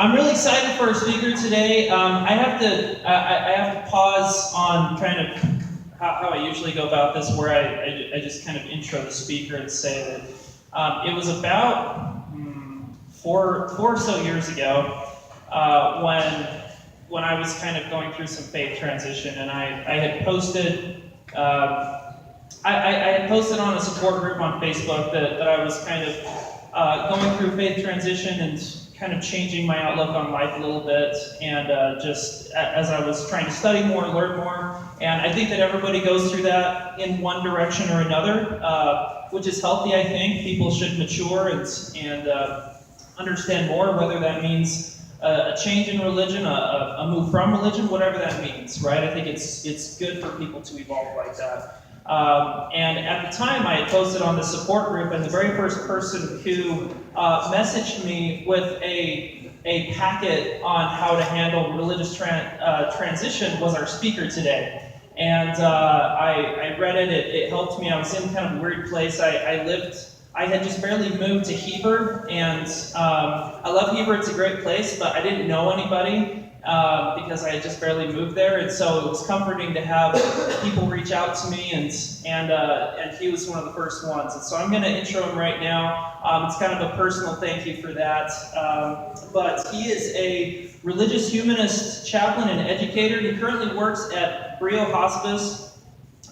I'm really excited for our speaker today. I have to pause on kind of how I usually go about this, where I just kind of intro the speaker and say that it was about 4 or so years ago when I was kind of going through some faith transition, and I had posted I had posted on a support group on Facebook that I was kind of going through faith transition and kind of changing my outlook on life a little bit, and just as I was trying to study more and learn more. And I think that everybody goes through that in one direction or another, which is healthy, I think. People should mature and understand more, whether that means a change in religion, a move from religion, whatever that means, right? I think it's good for people to evolve like that. And at the time, I had posted on the support group, and the very first person who messaged me with a packet on how to handle religious transition was our speaker today. And I read it. It helped me. I was in kind of a weird place. I had just barely moved to Heber, and I love Heber. It's a great place, but I didn't know anybody because I had just barely moved there, and so it was comforting to have people reach out to me, and he was one of the first ones. And so I'm going to intro him right now. It's kind of a personal thank you for that, but he is a religious humanist chaplain and educator. He currently works at Hospice,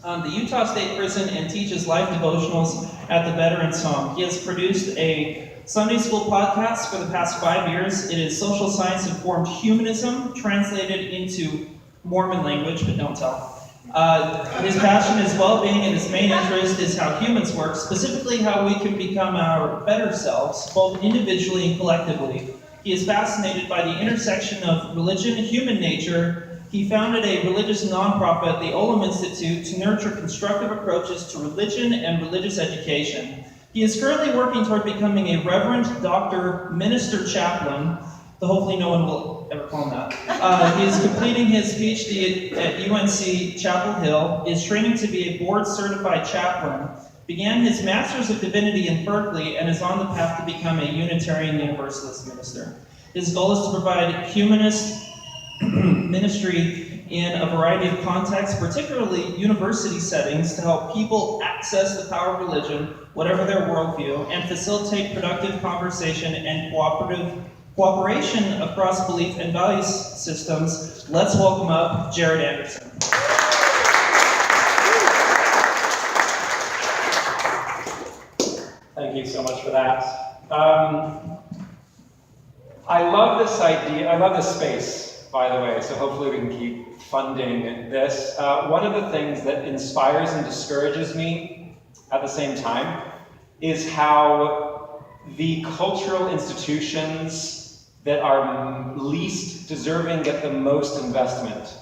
the Utah State Prison, and teaches life devotionals at the Veterans Home. He has produced a Sunday school podcast for the past 5 years. It is social science-informed humanism translated into Mormon language, but don't tell. His passion is well-being, and his main interest is how humans work, specifically how we can become our better selves, both individually and collectively. He is fascinated by the intersection of religion and human nature. He founded a religious nonprofit, the Olam Institute, to nurture constructive approaches to religion and religious education. He is currently working toward becoming a Reverend Doctor Minister Chaplain, though hopefully no one will ever call him that. He is completing his PhD at UNC Chapel Hill, is training to be a board-certified chaplain, began his Master's of Divinity in Berkeley, and is on the path to become a Unitarian Universalist minister. His goal is to provide humanist ministry in a variety of contexts, particularly university settings, to help people access the power of religion, whatever their worldview, and facilitate productive conversation and cooperation across belief and value systems. Let's welcome up Jared Anderson. Thank you so much for that. I love this idea, I love this space, by the way, so hopefully we can keep funding this. One of the things that inspires and discourages me at the same time is how the cultural institutions that are least deserving get the most investment.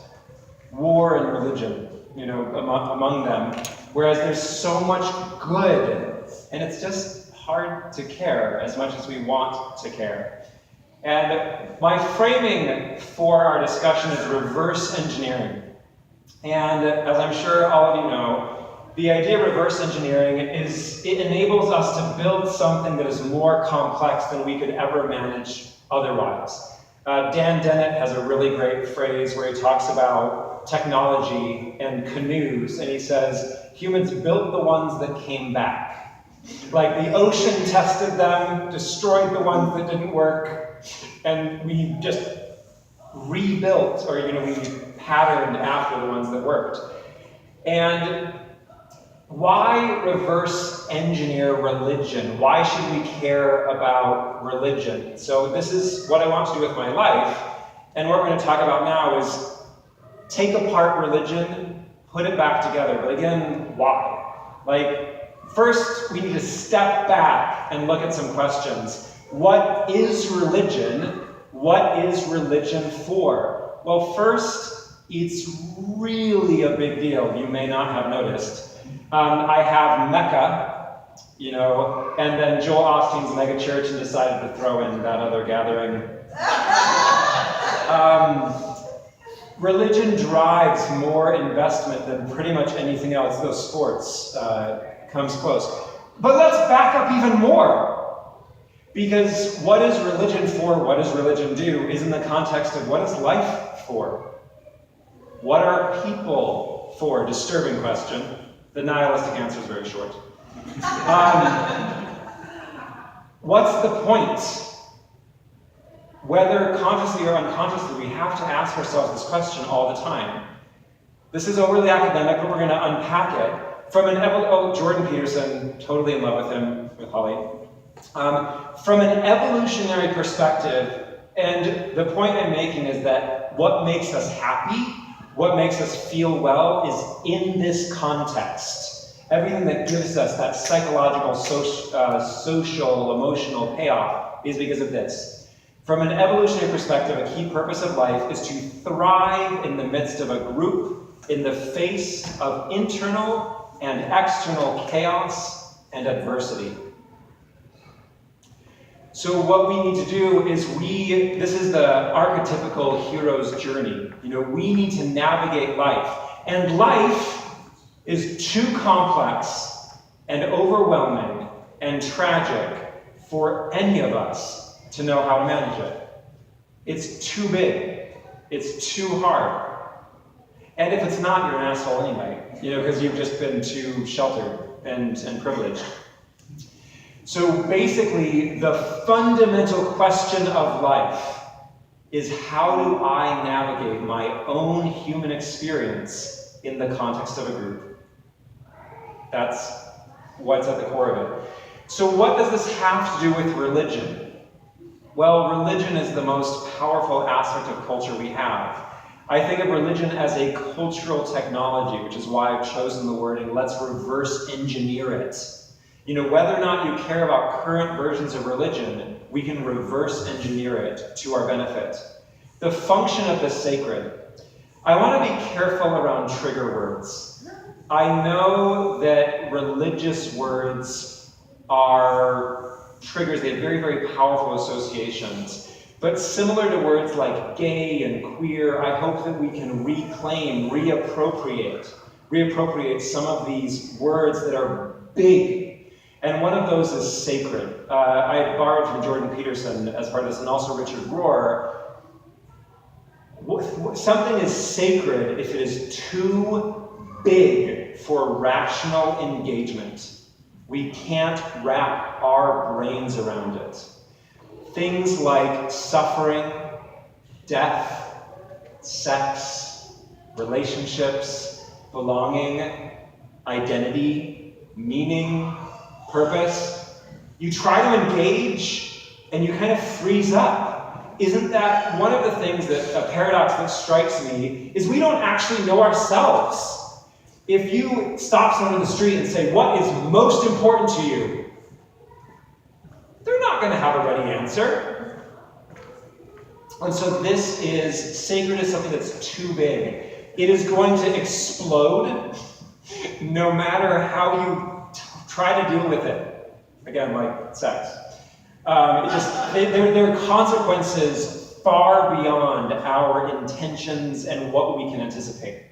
War and religion, among them. Whereas there's so much good, and it's just hard to care as much as we want to care. And my framing for our discussion is reverse engineering. And as I'm sure all of you know, the idea of reverse engineering is it enables us to build something that is more complex than we could ever manage otherwise. Dan Dennett has a really great phrase where he talks about technology and canoes, and he says, humans built the ones that came back. Like the ocean tested them, destroyed the ones that didn't work, and we just rebuilt, or we patterned after the ones that worked. And why reverse engineer religion? Why should we care about religion? So this is what I want to do with my life, and what we're going to talk about now is take apart religion, put it back together. But again, why? First, we need to step back and look at some questions. What is religion? What is religion for? Well, first, it's really a big deal. You may not have noticed. I have Mecca, and then Joel Osteen's megachurch, and decided to throw in that other gathering. Religion drives more investment than pretty much anything else, though sports comes close. But let's back up even more. Because what is religion for, what does religion do, is in the context of what is life for? What are people for? Disturbing question. The nihilistic answer is very short. What's the point? Whether consciously or unconsciously, we have to ask ourselves this question all the time. This is overly academic, but we're going to unpack it. From an Jordan Peterson, totally in love with him, with Holly. From an evolutionary perspective, and the point I'm making is that what makes us happy, what makes us feel well, is in this context. Everything that gives us that psychological, social, emotional payoff is because of this. From an evolutionary perspective, a key purpose of life is to thrive in the midst of a group, in the face of internal and external chaos and adversity. So what we need to do is this is the archetypical hero's journey. We need to navigate life. And life is too complex and overwhelming and tragic for any of us to know how to manage it. It's too big. It's too hard. And if it's not, you're an asshole anyway, because you've just been too sheltered and privileged. So basically, the fundamental question of life is, how do I navigate my own human experience in the context of a group? That's what's at the core of it. So what does this have to do with religion? Well, religion is the most powerful aspect of culture we have. I think of religion as a cultural technology, which is why I've chosen the wording, let's reverse engineer it. Whether or not you care about current versions of religion, we can reverse engineer it to our benefit. The function of the sacred. I want to be careful around trigger words. I know that religious words are triggers. They have very, very powerful associations. But similar to words like gay and queer, I hope that we can reclaim, reappropriate some of these words that are big. And one of those is sacred. I borrowed from Jordan Peterson as part of this, and also Richard Rohr. Something is sacred if it is too big for rational engagement. We can't wrap our brains around it. Things like suffering, death, sex, relationships, belonging, identity, meaning, purpose. You try to engage and you kind of freeze up. Isn't that one of the things a paradox that strikes me is we don't actually know ourselves. If you stop someone in the street and say, what is most important to you? They're not going to have a ready answer. And so this is, sacred is something that's too big. It is going to explode no matter how you try to deal with it. Again, like sex. There are consequences far beyond our intentions and what we can anticipate.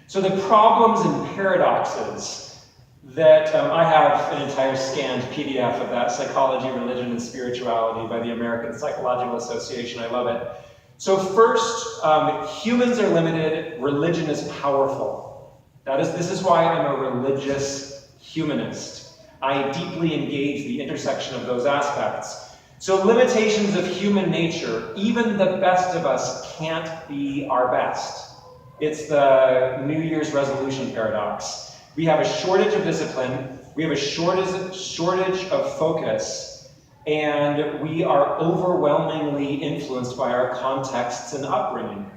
So the problems and paradoxes that I have an entire scanned PDF of that, Psychology, Religion, and Spirituality by the American Psychological Association. I love it. So first, humans are limited, religion is powerful. This is why I'm a religious humanist. I deeply engage the intersection of those aspects. So limitations of human nature, even the best of us can't be our best. It's the New Year's resolution paradox. We have a shortage of discipline, we have a shortage of focus, and we are overwhelmingly influenced by our contexts and upbringing.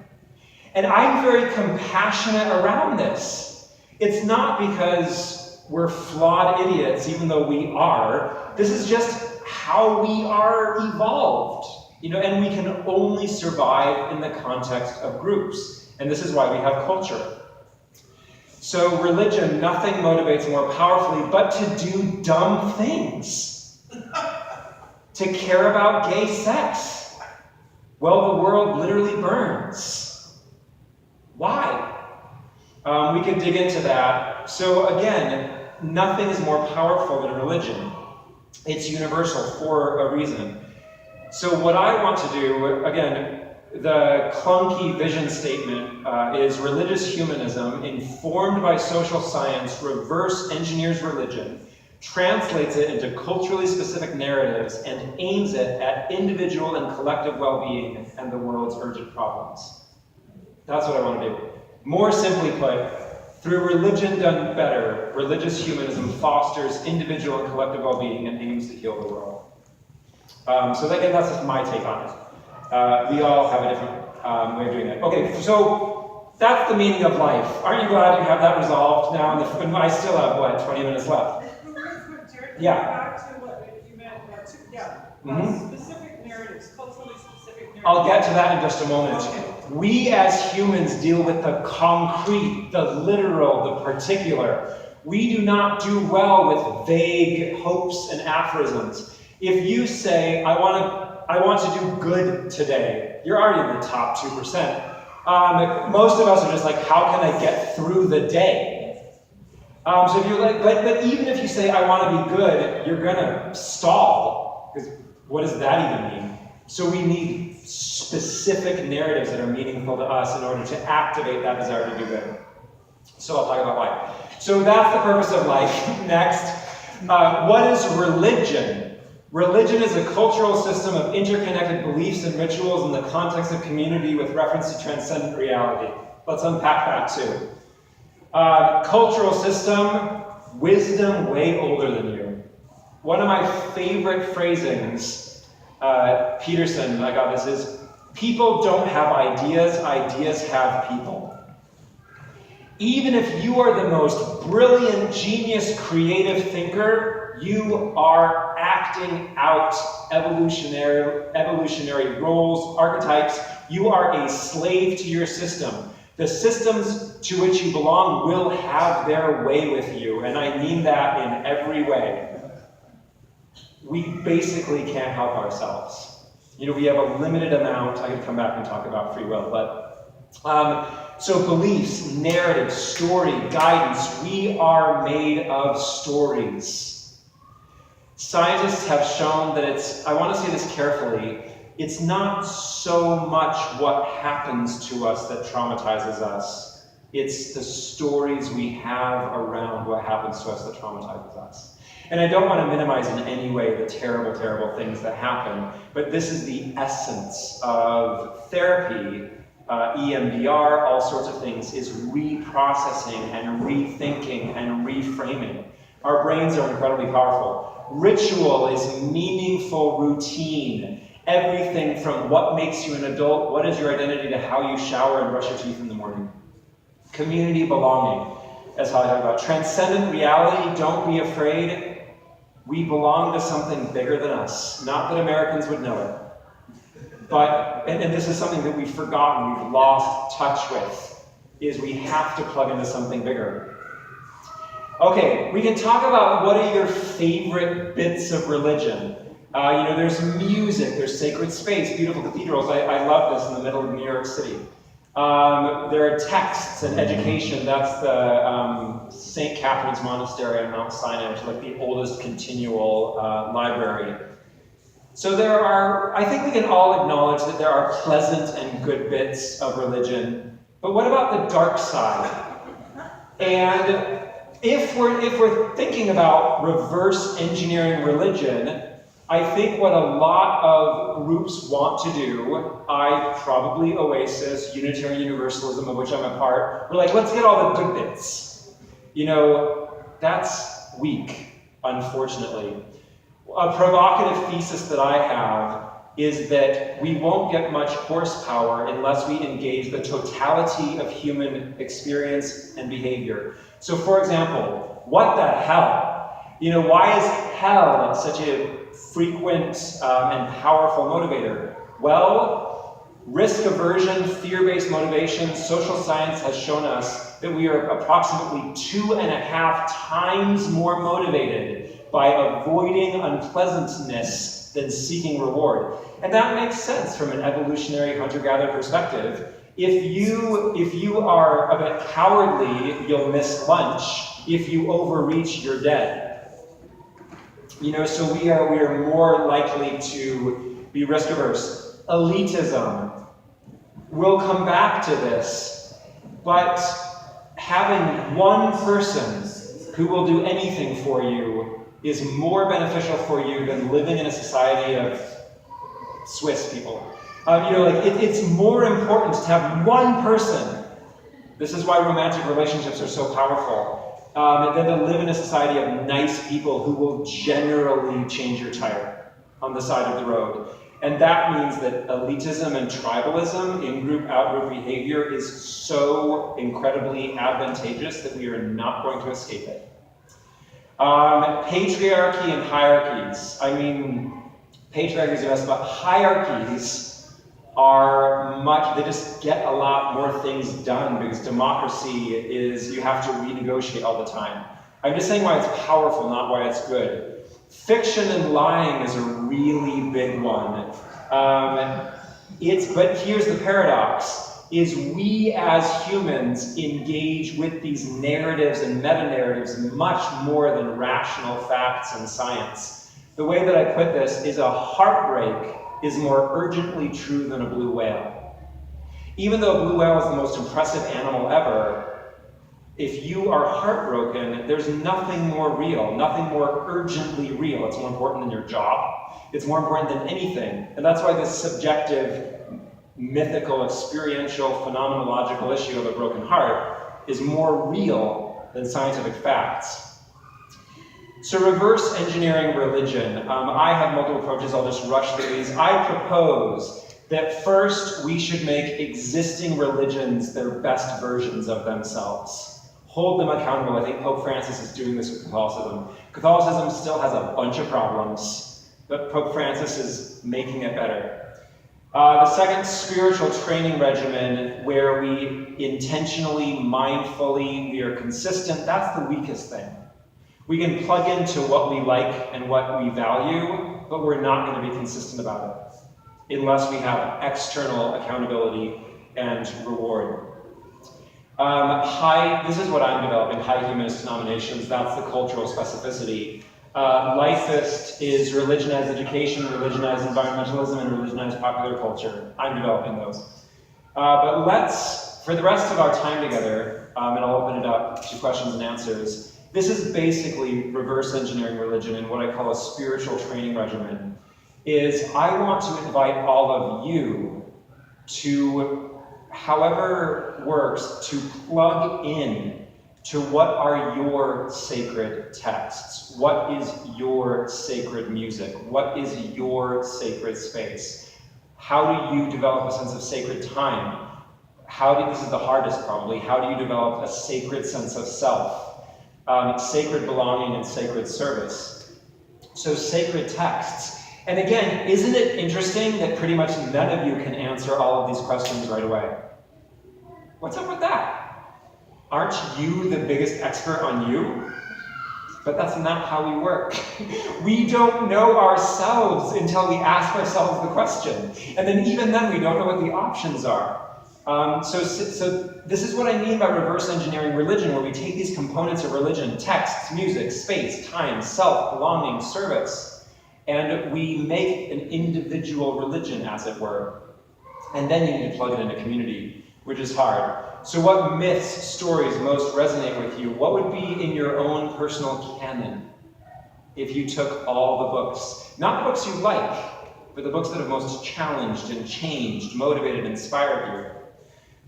And I'm very compassionate around this. It's not because we're flawed idiots, even though we are. This is just how we are evolved, and we can only survive in the context of groups. And this is why we have culture. So religion, nothing motivates more powerfully but to do dumb things. To care about gay sex. Well, the world literally burns. Why? We could dig into that. So again, nothing is more powerful than religion. It's universal for a reason. So what I want to do, again, the clunky vision statement is religious humanism informed by social science reverse engineers religion, translates it into culturally specific narratives, and aims it at individual and collective well-being and the world's urgent problems. That's what I want to do. More simply put, through religion done better, religious humanism fosters individual and collective well-being and aims to heal the world. So again, that's just my take on it. We all have a different way of doing it. Okay, so that's the meaning of life. Aren't you glad you have that resolved now? I still have, what, 20 minutes left? Yeah. Back to what you meant, specific narratives, culturally specific narratives. I'll get to that in just a moment. Okay. We as humans deal with the concrete, the literal, the particular. We do not do well with vague hopes and aphorisms. If you say, I want to do good today, you're already in the top 2%. Most of us are just like, how can I get through the day? So if you're like, but even if you say, I want to be good, you're gonna stall. Because what does that even mean? So we need specific narratives that are meaningful to us in order to activate that desire to do good. So I'll talk about why. So that's the purpose of life. Next, what is religion? Religion is a cultural system of interconnected beliefs and rituals in the context of community with reference to transcendent reality. Let's unpack that too. Cultural system, wisdom way older than you. One of my favorite phrasings, Peterson, I got this, is people don't have ideas, ideas have people. Even if you are the most brilliant, genius, creative thinker, you are acting out evolutionary roles, archetypes. You are a slave to your system. The systems to which you belong will have their way with you, and I mean that in every way. We basically can't help ourselves. You know, we have a limited amount. I could come back and talk about free will, but so beliefs, narrative, story, guidance, we are made of stories. Scientists have shown that I want to say this carefully, it's not so much what happens to us that traumatizes us. It's the stories we have around what happens to us that traumatizes us. And I don't want to minimize in any way the terrible, terrible things that happen, but this is the essence of therapy, EMDR, all sorts of things, is reprocessing and rethinking and reframing. Our brains are incredibly powerful. Ritual is meaningful routine. Everything from what makes you an adult, what is your identity, to how you shower and brush your teeth in the morning. Community belonging, that's how I talk about. Transcendent reality, don't be afraid. We belong to something bigger than us. Not that Americans would know it. But, and this is something that we've forgotten, we've lost touch with, is we have to plug into something bigger. Okay, we can talk about what are your favorite bits of religion. There's music, there's sacred space, beautiful cathedrals. I love this in the middle of New York City. There are texts and education. That's the St. Catherine's Monastery on Mount Sinai, which is like the oldest continual library. So I think we can all acknowledge that there are pleasant and good bits of religion. But what about the dark side? And if we're thinking about reverse engineering religion, I think what a lot of groups want to do, probably Oasis, Unitarian Universalism, of which I'm a part, we're like, let's get all the good bits. That's weak, unfortunately. A provocative thesis that I have is that we won't get much horsepower unless we engage the totality of human experience and behavior. So for example, what the hell? Why is hell such a frequent and powerful motivator? Well, risk aversion, fear-based motivation, social science has shown us that we are approximately 2.5 times more motivated by avoiding unpleasantness than seeking reward. And that makes sense from an evolutionary hunter-gatherer perspective. If you are a bit cowardly, you'll miss lunch. If you overreach, you're dead. So we are more likely to be risk averse. Elitism. We'll come back to this, but having one person who will do anything for you is more beneficial for you than living in a society of Swiss people. It's more important to have one person. This is why romantic relationships are so powerful. Than to live in a society of nice people who will generally change your tire on the side of the road. And that means that elitism and tribalism, in-group, out-group behavior is so incredibly advantageous that we are not going to escape it. Patriarchy and hierarchies. Patriarchies are best, but hierarchies are they just get a lot more things done because democracy is, you have to renegotiate all the time. I'm just saying why it's powerful, not why it's good. Fiction and lying is a really big one. But here's the paradox, is we as humans engage with these narratives and meta-narratives much more than rational facts and science. The way that I put this is a heartbreak is more urgently true than a blue whale. Even though a blue whale is the most impressive animal ever, if you are heartbroken, there's nothing more real, nothing more urgently real. It's more important than your job. It's more important than anything. And that's why this subjective, mythical, experiential, phenomenological issue of a broken heart is more real than scientific facts. So reverse engineering religion. I have multiple approaches. I'll just rush through these. I propose that first we should make existing religions their best versions of themselves. Hold them accountable. I think Pope Francis is doing this with Catholicism. Catholicism still has a bunch of problems, but Pope Francis is making it better. The second, spiritual training regimen, where we intentionally, mindfully, we are consistent. That's the weakest thing. We can plug into what we like and what we value, but we're not going to be consistent about it unless we have external accountability and reward. This is what I'm developing, high humanist denominations. That's the cultural specificity. Lifist is religion as education, religion as environmentalism, and religion as popular culture. I'm developing those. But let's, for the rest of our time together, and I'll open it up to questions and answers, this is basically reverse engineering religion in what I call a spiritual training regimen, is I want to invite all of you to, however works, to plug in to what are your sacred texts? What is your sacred music? What is your sacred space? How do you develop a sense of sacred time? This is the hardest probably, how do you develop a sacred sense of self? Sacred belonging and sacred service. So sacred texts. And again, isn't it interesting that pretty much none of you can answer all of these questions right away? What's up with that? Aren't you the biggest expert on you? But that's not how we work. We don't know ourselves until we ask ourselves the question. And then even then, we don't know what the options are. So this is what I mean by reverse engineering religion, where we take these components of religion, texts, music, space, time, self, belonging, service, and we make an individual religion, as it were. And then you need to plug it into community, which is hard. So what myths, stories most resonate with you? What would be in your own personal canon if you took all the books? Not the books you like, but the books that have most challenged and changed, motivated, inspired you.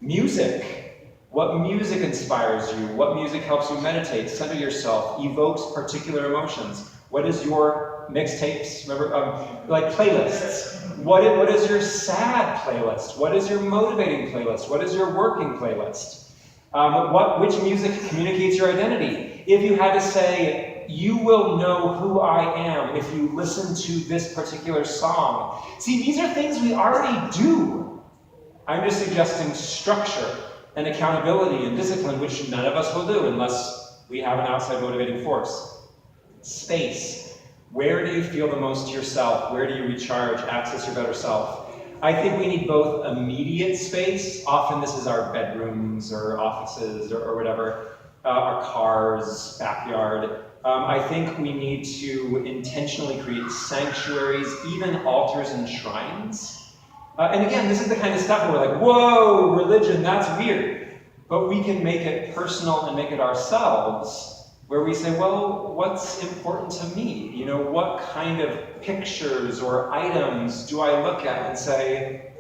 Music. What music inspires you? What music helps you meditate, center yourself, evokes particular emotions? What is your mixtapes? Remember, like playlists. What is your sad playlist? What is your motivating playlist? What is your working playlist? Which music communicates your identity? If you had to say, you will know who I am if you listen to this particular song. See, these are things we already do. I'm just suggesting structure and accountability and discipline, which none of us will do unless we have an outside motivating force. Space. Where do you feel the most yourself? Where do you recharge, access your better self? I think we need both immediate space. Often this is our bedrooms or offices or whatever, our cars, backyard. I think we need to intentionally create sanctuaries, even altars and shrines. And again, this is the kind of stuff where we're like, whoa, religion, that's weird. But we can make it personal and make it ourselves, where we say, well, what's important to me? You know, what kind of pictures or items do I look at and say,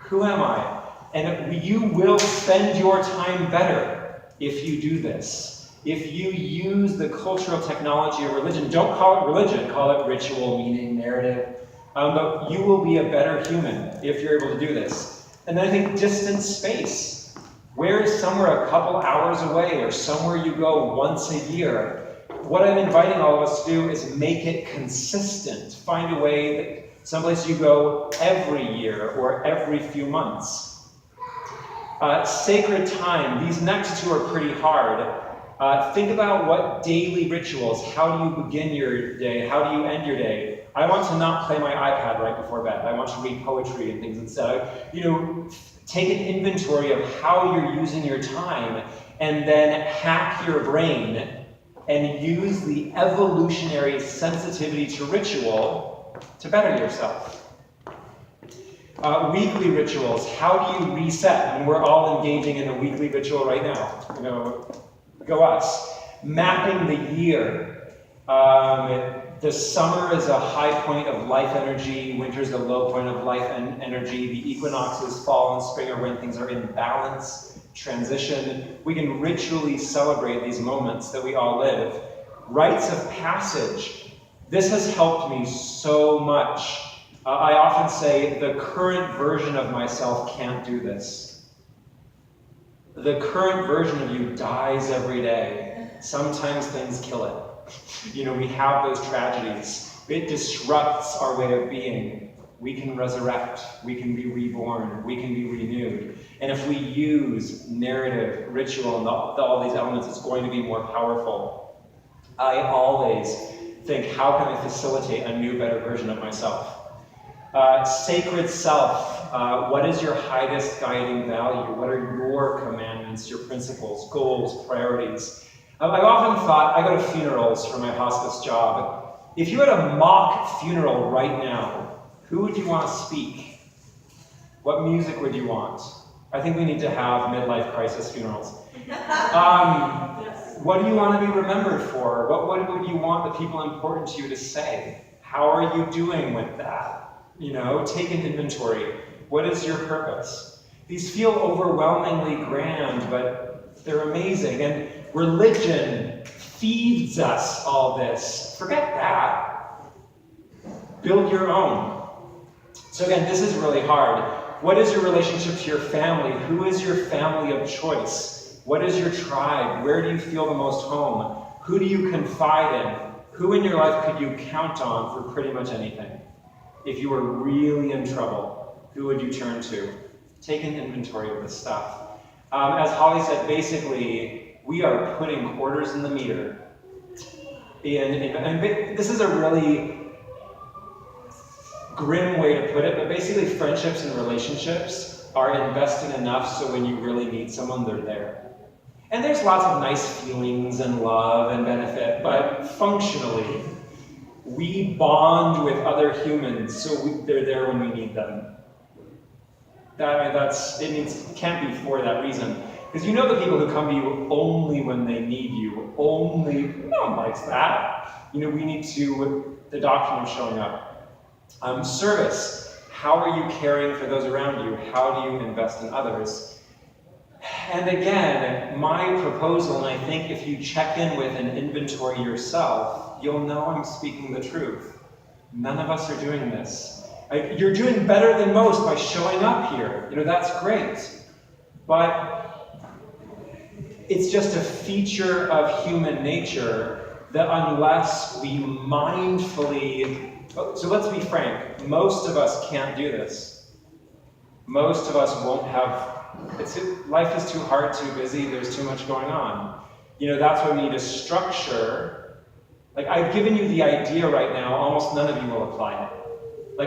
who am I? And you will spend your time better if you do this. If you use the cultural technology of religion, don't call it religion, call it ritual, meaning, narrative. But you will be a better human if you're able to do this. And then I think distance space. Where is somewhere a couple hours away or somewhere you go once a year? What I'm inviting all of us to do is make it consistent. Find a way that someplace you go every year or every few months. Sacred time. These next two are pretty hard. Think about what daily rituals, how do you begin your day, how do you end your day? I want to not play my iPad right before bed. I want to read poetry and things instead. Take an inventory of how you're using your time and then hack your brain and use the evolutionary sensitivity to ritual to better yourself. Weekly rituals, how do you reset? And we're all engaging in a weekly ritual right now. Go us. Mapping the year. The summer is a high point of life energy. Winter is the low point of life energy. The equinoxes, fall and spring, are when things are in balance, transition. We can ritually celebrate these moments that we all live. Rites of passage. This has helped me so much. I often say the current version of myself can't do this. The current version of you dies every day. Sometimes things kill it. We have those tragedies. It disrupts our way of being. We can resurrect. We can be reborn. We can be renewed. And if we use narrative, ritual, and all these elements, it's going to be more powerful. I always think, how can I facilitate a new, better version of myself? Sacred self. What is your highest guiding value? What are your commandments, your principles, goals, priorities? I've often thought, I go to funerals for my hospice job. If you had a mock funeral right now, who would you want to speak? What music would you want? I think we need to have midlife crisis funerals. What do you want to be remembered for? What would you want the people important to you to say? How are you doing with that? Take an inventory. What is your purpose? These feel overwhelmingly grand, but they're amazing. And religion feeds us all this. Forget that. Build your own. So again, this is really hard. What is your relationship to your family? Who is your family of choice? What is your tribe? Where do you feel the most home? Who do you confide in? Who in your life could you count on for pretty much anything? If you were really in trouble, who would you turn to? Take an inventory of this stuff. As Holly said, basically, we are putting quarters in the meter. And this is a really grim way to put it, but basically friendships and relationships are invested enough so when you really need someone, they're there. And there's lots of nice feelings and love and benefit, but functionally, we bond with other humans so they're there when we need them. It can't be for that reason. Because the people who come to you only when they need you, no one likes that. We need the doctrine of showing up. Service. How are you caring for those around you? How do you invest in others? And again, my proposal, and I think if you check in with an inventory yourself, you'll know I'm speaking the truth. None of us are doing this. You're doing better than most by showing up here. That's great. But it's just a feature of human nature that unless we mindfully... So let's be frank, most of us can't do this. Most of us won't have... life is too hard, too busy, there's too much going on. That's why we need a structure. I've given you the idea right now, almost none of you will apply it.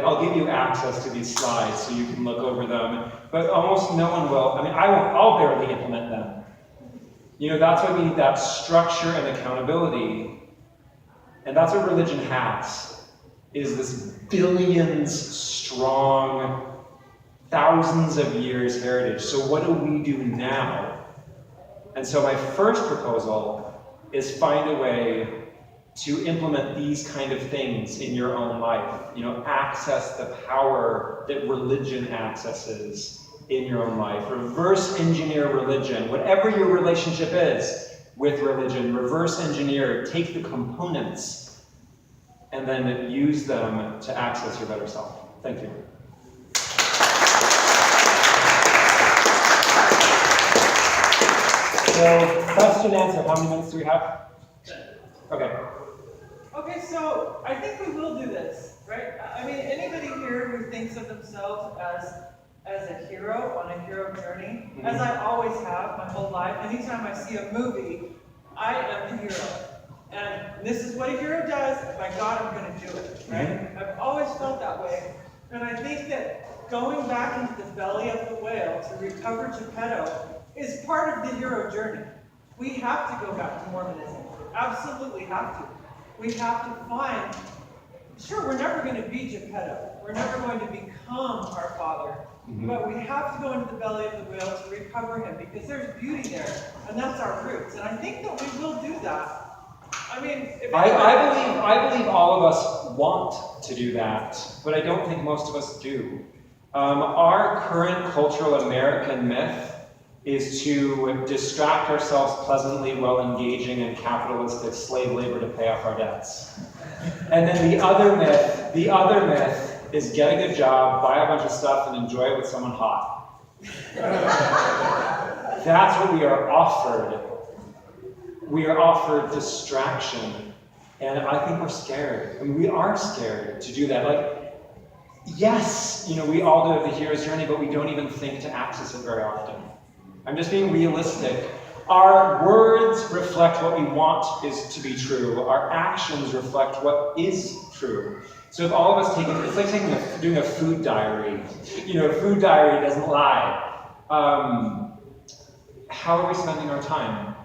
I'll give you access to these slides so you can look over them, but almost no one will. I'll barely implement them. That's why we need that structure and accountability. And that's what religion has, is this billions strong, thousands of years heritage. So what do we do now? And so my first proposal is find a way to implement these kind of things in your own life. You know, access the power that religion accesses in your own life. Reverse engineer religion. Whatever your relationship is with religion, reverse engineer, take the components, and then use them to access your better self. Thank you. So, question answer. How many minutes do we have? Okay. Okay, so I think we will do this, right? I mean, anybody here who thinks of themselves as a hero on a hero journey, as I always have my whole life, anytime I see a movie, I am the hero. And this is what a hero does, my God, I'm going to do it, right? I've always felt that way. And I think that going back into the belly of the whale to recover Geppetto is part of the hero journey. We have to go back to Mormonism. Absolutely have to. We have to find, sure, we're never going to be Geppetto. We're never going to become our father. But we have to go into the belly of the whale to recover him because there's beauty there. And that's our roots. And I think that we will do that. I mean, I believe all of us want to do that, but I don't think most of us do. Our current cultural American myth is to distract ourselves pleasantly while engaging in capitalistic slave labor to pay off our debts. And then the other myth is get a good job, buy a bunch of stuff, and enjoy it with someone hot. That's what we are offered. We are offered distraction, and I think we're scared. I mean, we are scared to do that. Like, yes, you know, we all do have the hero's journey, but we don't even think to access it very often. I'm just being realistic. Our words reflect what we want is to be true. Our actions reflect what is true. So if all of us take it, it's like doing a food diary. You know, a food diary doesn't lie. How are we spending our time?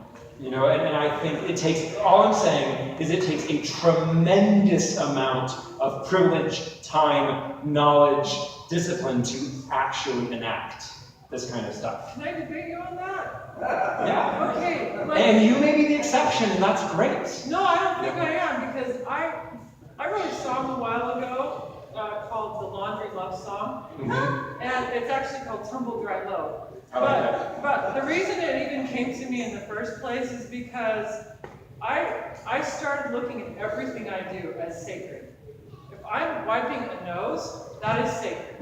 You know, and I think it takes, all I'm saying is it takes a tremendous amount of privilege, time, knowledge, discipline to actually enact this kind of stuff. Can I debate you on that? Yeah. Okay. And you may be the exception, and that's great. No, I don't think I am, because I wrote a song a while ago called The Laundry Love Song, and it's actually called Tumble Dry Low. But the reason it even came to me in the first place is because I started looking at everything I do as sacred. If I'm wiping a nose, that is sacred.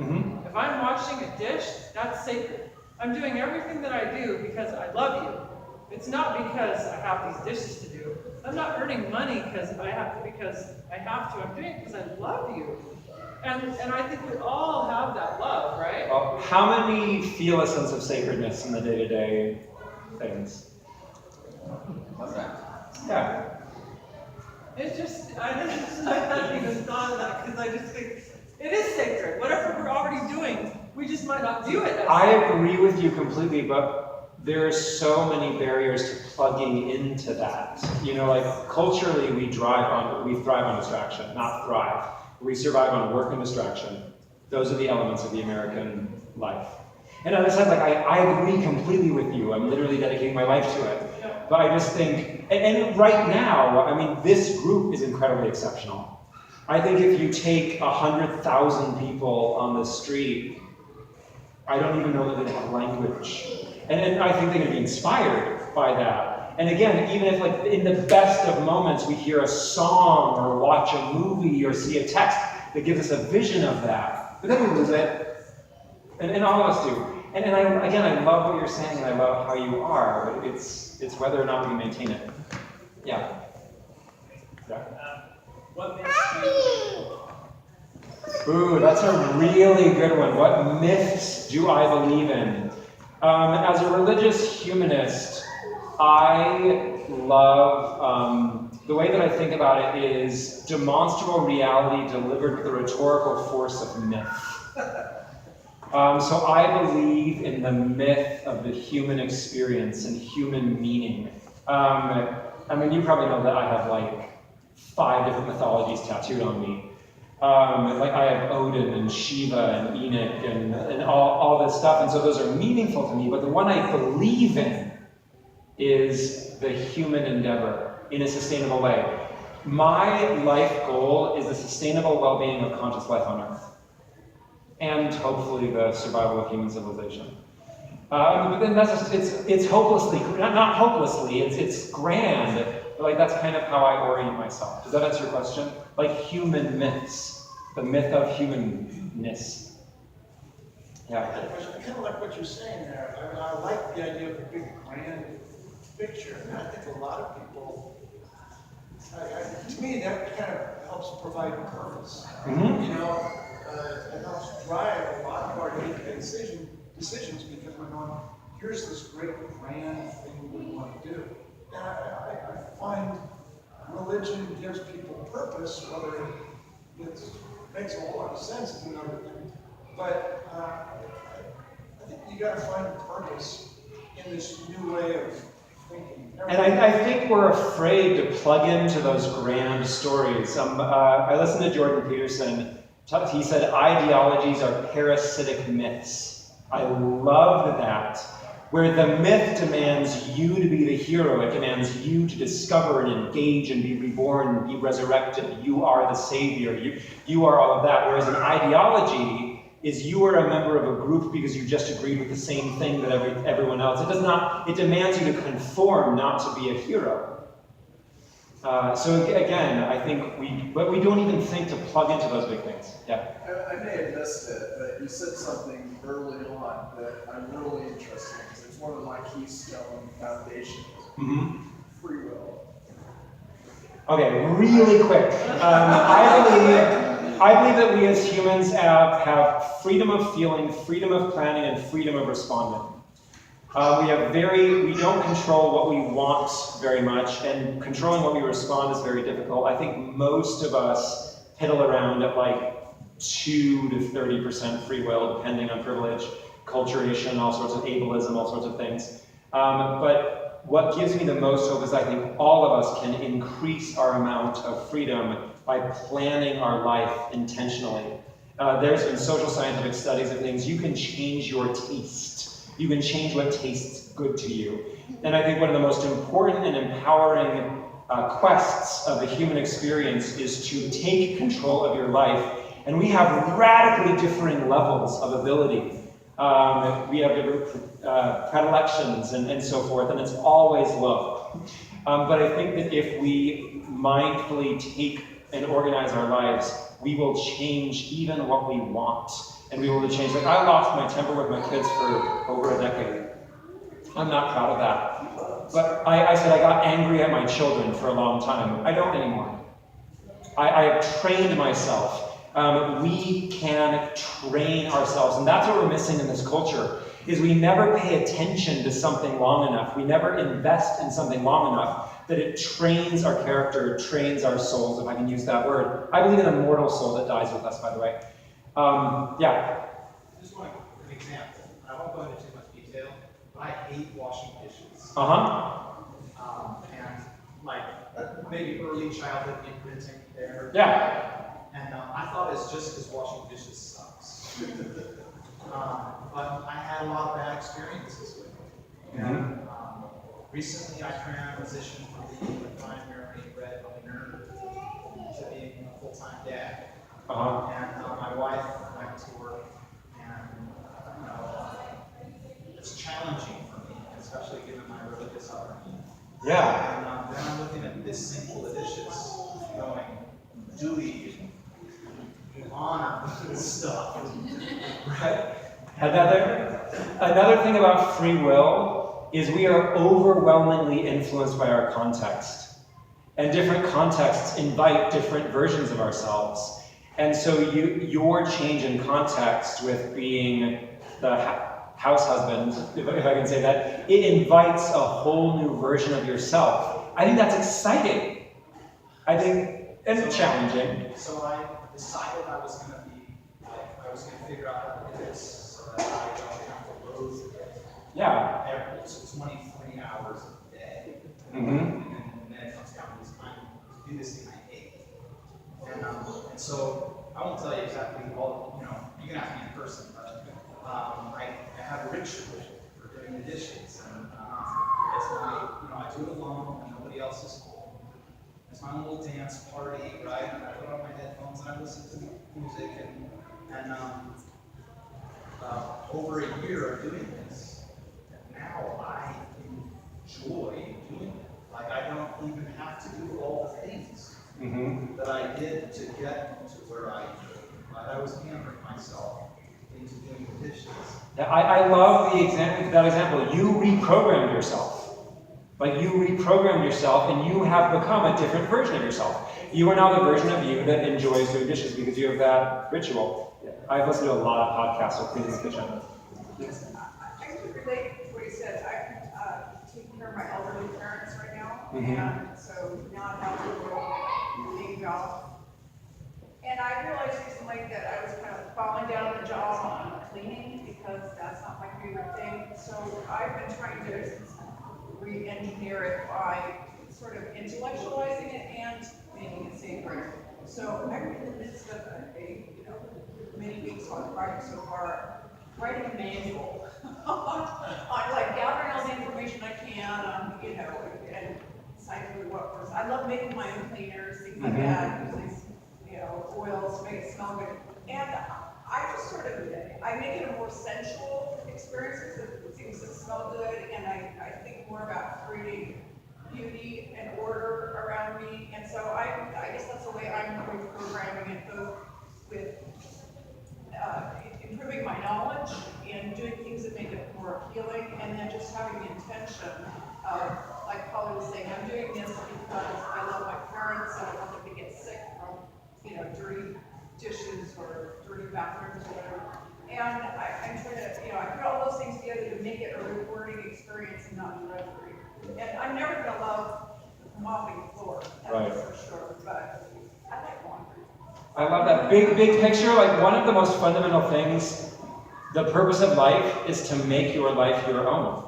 If I'm washing a dish, that's sacred. I'm doing everything that I do because I love you. It's not because I have these dishes to do. I'm not earning money because I have to. I'm doing it because I love you. And I think we all have that love, right? Well, how many feel a sense of sacredness in the day-to-day things? Yeah. It's just, I hadn't even thought of that, because I just think it is sacred. Whatever we're already doing, we just might not do it. I agree with you completely, but there are so many barriers to plugging into that. You know, like culturally, we thrive on distraction, not thrive. We survive on work and distraction. Those are the elements of the American life. And on the side, like I agree completely with you. I'm literally dedicating my life to it. But I just think, and right now, I mean, this group is incredibly exceptional. I think if you take 100,000 people on the street, I don't even know that they have language. And I think they're going to be inspired by that. And again, even if like in the best of moments we hear a song or watch a movie or see a text that gives us a vision of that, but then we lose it. And all of us do. And I love what you're saying and I love how you are, but it's whether or not we can maintain it. Yeah. What makes you... Ooh, that's a really good one. What myths do I believe in? As a religious humanist, I love, the way that I think about it is demonstrable reality delivered with the rhetorical force of myth. So I believe in the myth of the human experience and human meaning. I mean, you probably know that I have like 5 different mythologies tattooed on me. Like I have Odin and Shiva and Enoch and all this stuff, and so those are meaningful to me, but the one I believe in is the human endeavor in a sustainable way. My life goal is the sustainable well-being of conscious life on Earth, and hopefully the survival of human civilization. But then that's just, it's hopelessly, not hopelessly, it's grand. Like that's kind of how I orient myself. Does that answer your question? Like human myths, the myth of humanness. Yeah. I kind of like what you're saying there. I mean, I like the idea of a big grand picture, and I think a lot of people, to me, that kind of helps provide purpose. Mm-hmm. You know, it helps drive a lot of our day-to-day decisions because we're going, here's this great grand thing we want to do. And I find religion gives people purpose, whether it makes a whole lot of sense is another thing. But I think you got to find a purpose in this new way of thinking. And I think we're afraid to plug into those grand stories. I listened to Jordan Peterson. He said ideologies are parasitic myths. I loved that. Where the myth demands you to be the hero, it demands you to discover and engage and be reborn and be resurrected. You are the savior. You are all of that. Whereas an ideology is you are a member of a group because you just agreed with the same thing that everyone else. It demands you to conform, not to be a hero. So again, I think we don't even think to plug into those big things. Yeah. I may have missed it, but you said something early on that I'm really interested in. It's one of my keystone foundations. Mm-hmm. Free will. Okay, really quick. I believe that we as humans have freedom of feeling, freedom of planning, and freedom of responding. We don't control what we want very much, and controlling what we respond is very difficult. I think most of us piddle around at like 2 to 30% free will, depending on privilege, culturation, all sorts of ableism, all sorts of things. But what gives me the most hope is I think all of us can increase our amount of freedom by planning our life intentionally. There's been social scientific studies of things. You can change your taste. You can change what tastes good to you. And I think one of the most important and empowering quests of the human experience is to take control of your life. And we have radically differing levels of ability. We have different predilections and so forth, and it's always low. But I think that if we mindfully take and organize our lives, we will change even what we want. And we will change. Like, I lost my temper with my kids for over a decade. I'm not proud of that. But I said I got angry at my children for a long time. I don't anymore. I have trained myself. We can train ourselves, and that's what we're missing in this culture, is we never pay attention to something long enough. We never invest in something long enough that it trains our character, trains our souls, if I can use that word. I believe in a mortal soul that dies with us, by the way. Yeah. Just one example. I won't go into too much detail, but I hate washing dishes. And like maybe early childhood imprinting there. Yeah. And I thought it's just because washing dishes sucks. But I had a lot of bad experiences with it. And recently I transitioned from being a primary breadwinner to being a full-time dad. And my wife went to work, and it's challenging for me, especially given my religious upbringing. Yeah. And then I'm looking at this sink full of dishes, going, do we honor this stuff? Right? Another thing about free will is we are overwhelmingly influenced by our context. And different contexts invite different versions of ourselves. And so your change in context with being the house husband, if I can say that, it invites a whole new version of yourself. I think that's exciting. And challenging. So I decided I was going to figure out how to do this so that I don't have to loathe it. Yeah. Every 23 hours a day. Mm-hmm. And then it comes down to this time to do this thing I hate. I won't tell you exactly all, you can ask me in person, but I have a ritual for doing the dishes, and it's my, I do it alone, and nobody else is home. It's my own little dance party, right? And I put on my headphones and I listen to music, and over a year of doing this, now I enjoy doing it. Like, I don't even have to do all the things that I did to get to where I am. I was hammering myself into doing the dishes. Yeah, I love that example. You reprogrammed yourself. Like, you reprogrammed yourself and you have become a different version of yourself. You are now the version of you that enjoys doing dishes because you have that ritual. Yeah. I've listened to a lot of podcasts of cleaning the kitchen. I can relate to what he said. I'm taking care of my elderly parents right now, and so now I'm out to the world, being job. And I realized recently that I was kind of falling down the job on cleaning because that's not my favorite thing. So I've been trying to re-engineer it by sort of intellectualizing it and making it sacred. So I'm in the midst of many weeks on project so far, writing a manual. I'm like gathering all the information I can, and deciding what works. I love making my own cleaners, things like that, using, oils to make it smell good. And I just sort of, I make it a more sensual experience with things that smell good, and I think more about creating beauty and order around me. And so I guess that's the way I'm reprogramming it, both with improving my knowledge and doing things that make it more appealing, and then just having the intention of, like Polly was saying, I'm doing this because I love my parents and I don't want them to get sick from, dirty dishes or dirty bathrooms or whatever. And I'm trying to, I put all those things together to make it a rewarding experience and not drudgery. And I'm never going to love mopping the floor, that's for sure, but I like laundry. I love that big picture. Like, one of the most fundamental things, the purpose of life is to make your life your own.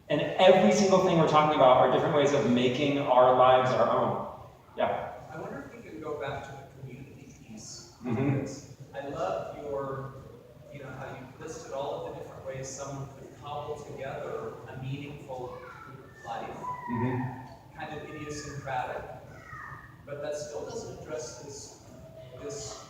And every single thing we're talking about are different ways of making our lives our own. Yeah. I wonder if we can go back to the community piece. Because I love your, how you listed all of the different ways someone could cobble together a meaningful life, kind of idiosyncratic, but that still doesn't address this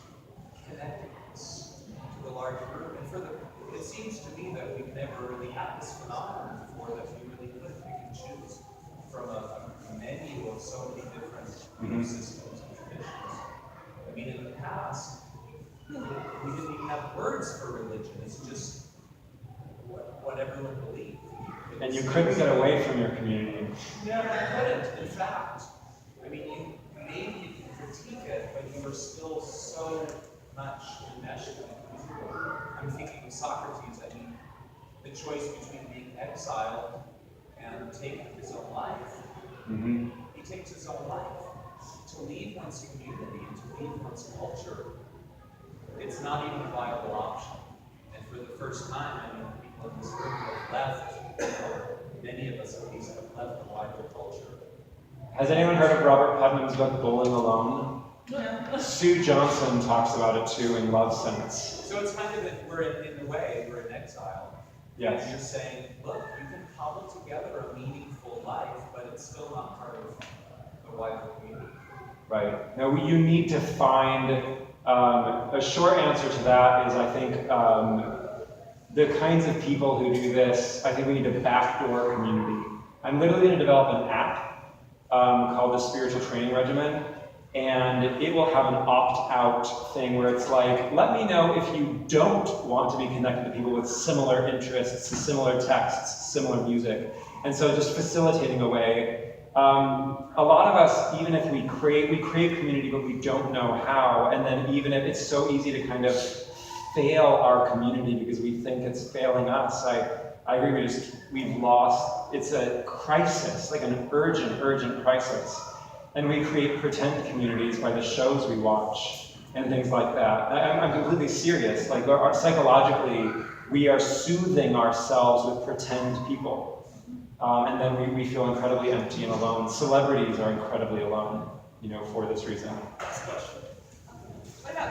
connectedness to the larger group. And it seems to me that we've never really had this phenomenon before, that we really could pick and choose from a menu of so many different belief systems and traditions. I mean, in the past, we didn't even have words for religion. It's just what everyone believed. And you couldn't get away from your community. Yeah, I couldn't. In fact, I mean, maybe you can critique it, but you were still so much enmeshed in it. I'm thinking of Socrates. I mean, the choice between being exiled and taking his own life. He takes his own life. To leave one's community and to leave one's culture, it's not even a viable option. And for the first time, I mean, people in this room have left, many of us at least have left the wider culture. Has anyone heard of Robert Putnam's book, Bowling Alone? Yeah. Sue Johnson talks about it too in Love Sense. So it's kind of that we're in the way, we're in exile. Yes. And you're saying, look, you can cobble together a meaningful life, but it's still not part of the wider community. Right. Now, you need to find, a short answer to that is, I think, the kinds of people who do this, I think we need a backdoor community. I'm literally going to develop an app called the Spiritual Training Regimen, and it will have an opt-out thing where it's like, let me know if you don't want to be connected to people with similar interests, similar texts, similar music. And so just facilitating a way. A lot of us, even if we crave community, but we don't know how, and then even if it's so easy to kind of fail our community because we think it's failing us, I agree, we've lost, it's a crisis, like an urgent crisis. And we create pretend communities by the shows we watch and things like that. I'm completely serious. Like, psychologically, we are soothing ourselves with pretend people. And then we feel incredibly empty and alone. Celebrities are incredibly alone, for this reason. Next question. What about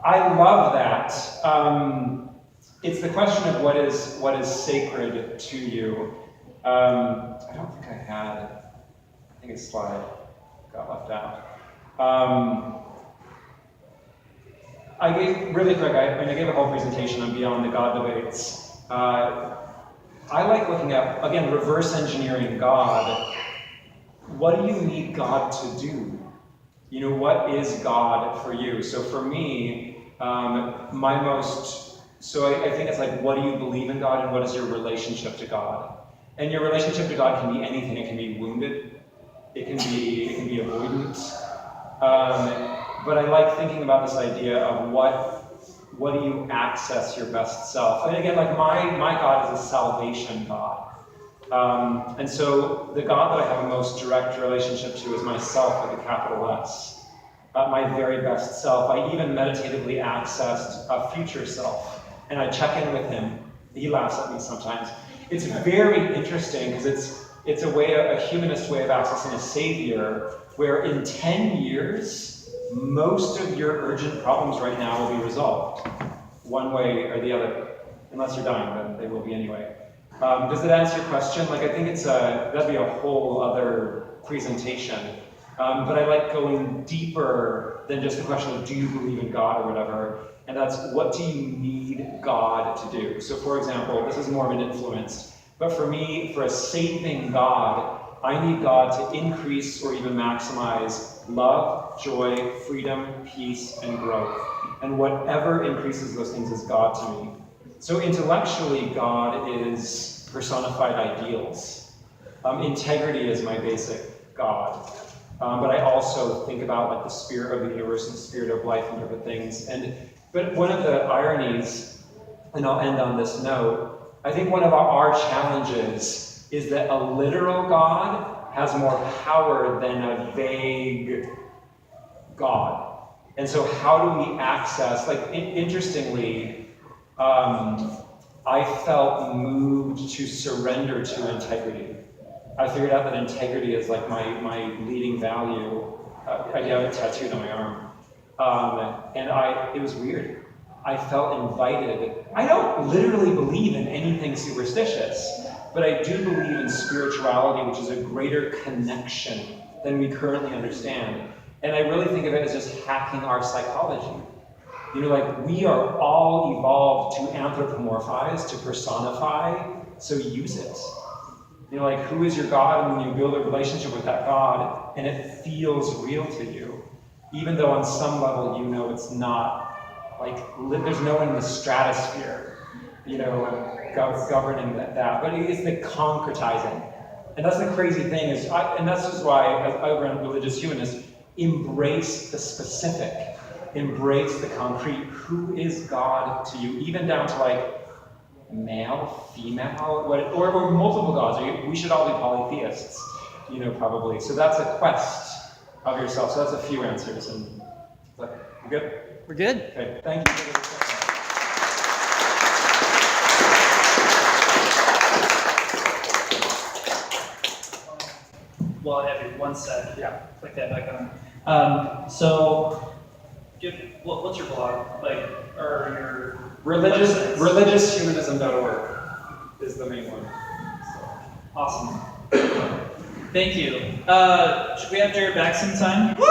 I love that. It's the question of what is sacred to you. I don't think I think a slide got left out. I gave a whole presentation on Beyond the God Debates. I like looking at, again, reverse engineering God. What do you need God to do? You know, what is God for you? So for me, I think it's like, what do you believe in God and what is your relationship to God? And your relationship to God can be anything. It can be wounded. It can be avoidant. But I like thinking about this idea of what do you access your best self? And again, like my God is a salvation God. And so the God that I have a most direct relationship to is myself with a capital S. My very best self. I even meditatively accessed a future self. And I check in with him. He laughs at me sometimes. It's very interesting because it's a humanist way of accessing a savior where in 10 years, most of your urgent problems right now will be resolved, one way or the other. Unless you're dying, then they will be anyway. Does it answer your question? Like, I think that'd be a whole other presentation. But I like going deeper than just the question of do you believe in God or whatever, and that's what do you need God to do? So for example, this is more of an influence, but for me, for a saving God, I need God to increase or even maximize love, joy, freedom, peace, and growth. And whatever increases those things is God to me. So intellectually, God is personified ideals. Integrity is my basic God. But I also think about like the spirit of the universe and the spirit of life and different things. But one of the ironies, and I'll end on this note, I think one of our challenges is that a literal God has more power than a vague God. And so how do we access, like interestingly, I felt moved to surrender to integrity. I figured out that integrity is like my leading value. I have it tattooed on my arm. And it was weird. I felt invited. I don't literally believe in anything superstitious, but I do believe in spirituality, which is a greater connection than we currently understand. And I really think of it as just hacking our psychology. You know, like we are all evolved to anthropomorphize, to personify, so use it. You know, like who is your God, and when you build a relationship with that God, and it feels real to you, even though on some level you know it's not, like there's no one in the stratosphere, you know, governing that. But it is the concretizing. And that's the crazy thing and that's just why I run Religious Humanist, embrace the specific, embrace the concrete. Who is God to you? Even down to like male, female, or multiple gods. We should all be polytheists, you know, probably. So that's a quest of yourself. So that's a few answers. And we're good? We're good. Okay, thank you. Well, I have you one sec. Yeah. Click that back on. So, what's your blog? Like, or your Religioushumanism.org is the main one. Awesome. Thank you. Should we have Jared back sometime? Woo!